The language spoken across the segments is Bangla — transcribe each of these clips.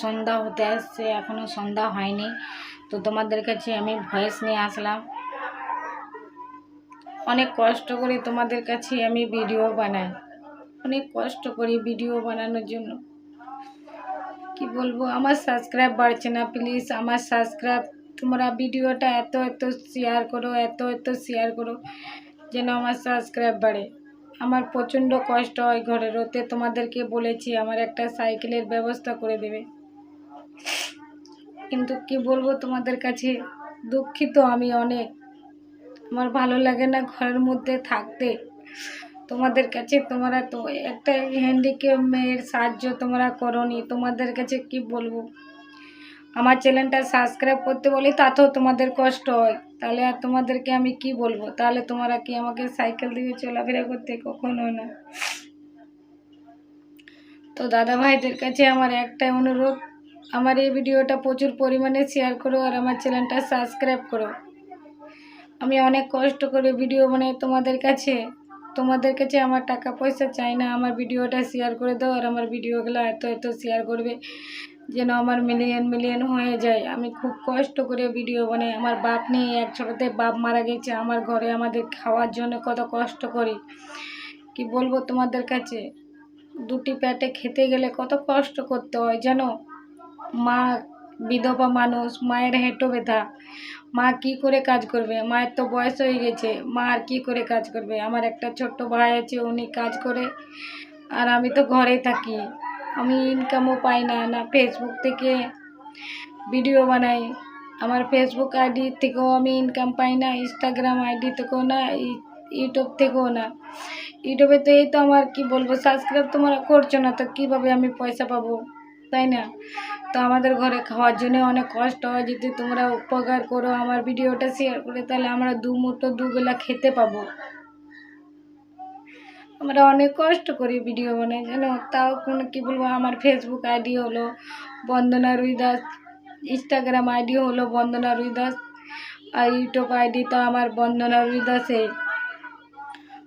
সন্ধ্যা হতে আসছে, এখনো সন্ধ্যা হয়নি। তো তোমাদের কাছে আমি ভয়েস নিয়ে আসলাম। অনেক কষ্ট করে তোমাদের কাছে আমি ভিডিও বানাই, অনেক কষ্ট করি ভিডিও বানানোর জন্য। কি বলবো, আমার সাবস্ক্রাইব বাড়ছে না। প্লিজ আমার সাবস্ক্রাইব, তোমরা ভিডিওটা এত শেয়ার করো, এত শেয়ার করো যেন আমার সাবস্ক্রাইব বাড়ে। আমার প্রচণ্ড কষ্ট হয় ঘরে রোতে। তোমাদেরকে বলেছি আমার একটা সাইকেলের ব্যবস্থা করে দেবে, কিন্তু কি বলবো তোমাদের কাছে, দুঃখিত আমি অনেক। আমার ভালো লাগে না ঘরের মধ্যে থাকতে। তোমাদের কাছে তোমরা তো একটা হ্যান্ডিক্যাপ মেয়ের সাহায্য তোমরা করোনি। তোমাদের কাছে কি বলবো, আমার চ্যানেলটা সাবস্ক্রাইব করতে বলি তাতেও তোমাদের কষ্ট হয়, তাহলে আর তোমাদেরকে আমি কি বলবো? তাহলে তোমরা কি আমাকে সাইকেল দিয়ে চলাফেরা করতে? কখনো না। তো দাদা ভাইদের কাছে আমার একটাই অনুরোধ, আমার এই ভিডিওটা প্রচুর পরিমাণে শেয়ার করো আর আমার চ্যানেলটা সাবস্ক্রাইব করো। আমি অনেক কষ্ট করে ভিডিও বানাই তোমাদের কাছে আমার টাকা পয়সা চাই না। আমার ভিডিওটা শেয়ার করে দাও আর আমার ভিডিওগুলো এত শেয়ার করবে যেন আমার মিলিয়ন হয়ে যায়। আমি খুব কষ্ট করে ভিডিও বানাই। আমার বাপ নেই, এক ছোটোতে বাপ মারা গেছে। আমার ঘরে আমাদের খাওয়ার জন্য কত কষ্ট করি, কি বলবো তোমাদের কাছে। দুটি পেটে খেতে গেলে কত কষ্ট করতে হয় জানো। মা বিধবা মানুষ, মায়ের হেঁটো ব্যথা, মা কি করে কাজ করবে? মায়ের তো বয়স হয়ে গেছে, মা আর কী করে কাজ করবে? আমার একটা ছোট্ট ভাই আছে, উনি কাজ করে, আর আমি তো ঘরেই থাকি। আমি ইনকামও পাই না, না ফেসবুক থেকে ভিডিও বানাই। আমার ফেসবুক আইডি থেকেও আমি ইনকাম পাই না, ইনস্টাগ্রাম আইডি থেকেও না, ইউটিউব থেকেও না। ইউটিউবে তো এই তো আমার কি বলবো, সাবস্ক্রাইব তোমরা করছো না, তো কীভাবে আমি পয়সা পাবো, তাই না? তো আমাদের ঘরে খাওয়ার জন্য অনেক কষ্ট হয়। যদি তোমরা উপকার করো, আমার ভিডিওটা শেয়ার করে, তাহলে আমরা দুবেলা খেতে পাবো। আমরা অনেক কষ্ট করি ভিডিও বানাই জানো। তাও কোনো কি বলবো, আমার ফেসবুক আইডি হলো বন্দনা রুই দাস, ইনস্টাগ্রাম আইডি হলো বন্দনা রুই দাস, আর ইউটিউব আইডি তো আমার বন্দনা রুই দাসে।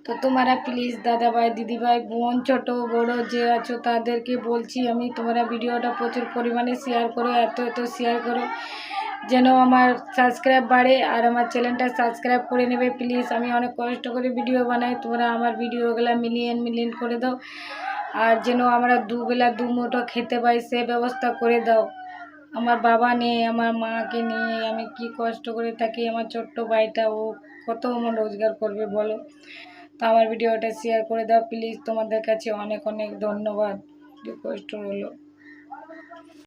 তো তোমরা প্লিজ দাদা ভাই, দিদি ভাই, বোন, ছোটো বড় যে আছো তাদেরকে বলছি আমি, তোমরা ভিডিওটা প্রচুর পরিমাণে শেয়ার করো, এত শেয়ার করো যেন আমার সাবস্ক্রাইব বাড়ে আর আমার চ্যানেলটা সাবস্ক্রাইব করে নেবে প্লিজ। আমি অনেক কষ্ট করে ভিডিও বানাই, তোমরা আমার ভিডিওগুলো মিলিয়ন করে দাও আর যেন আমরা দুবেলা দুমুঠো খেতে পাই সে ব্যবস্থা করে দাও। আমার বাবা নেই, আমার মাকে নিয়ে আমি কি কষ্ট করে থাকি। আমার ছোট্ট ভাইটা, ও কত আমার রোজগার করবে বলো? তো আমার ভিডিওটা শেয়ার করে দাও প্লিজ। তোমাদের কাছে অনেক ধন্যবাদ, রিকোয়েস্ট রইলো।